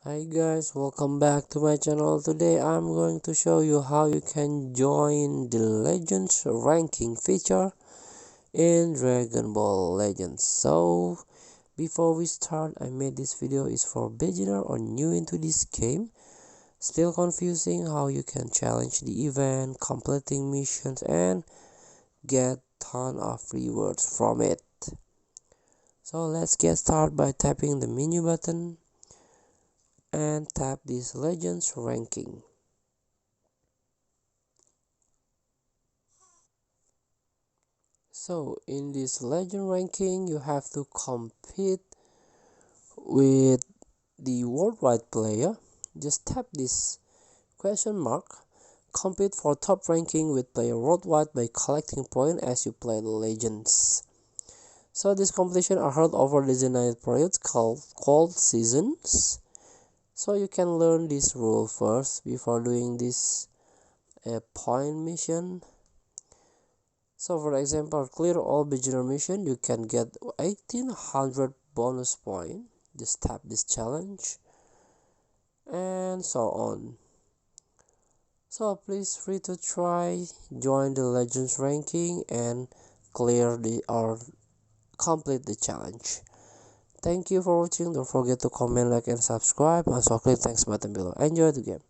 Hi guys, welcome back to my channel. Today I'm going to show you how you can join the Legends ranking feature in Dragon Ball Legends. So before we start, I made this video is for beginner or new into this game. Still confusing how you can challenge the event, completing missions and get ton of rewards from it. So let's get started by tapping the menu button and tap this Legends ranking. So in this legend ranking, you have to compete with the worldwide player. Just tap this question mark. Compete for top ranking with player worldwide by collecting points as you play the legends. So these competitions are held over designated periods called seasons. So you can learn this rule first before doing this point mission. So for example, clear all beginner mission, you can get 1800 bonus point. Just tap this challenge and so on. So please free to try, join the legends ranking and clear the or complete the challenge. Thank you for watching. Don't forget to comment, like and subscribe. Also click thanks button below. Enjoy the game.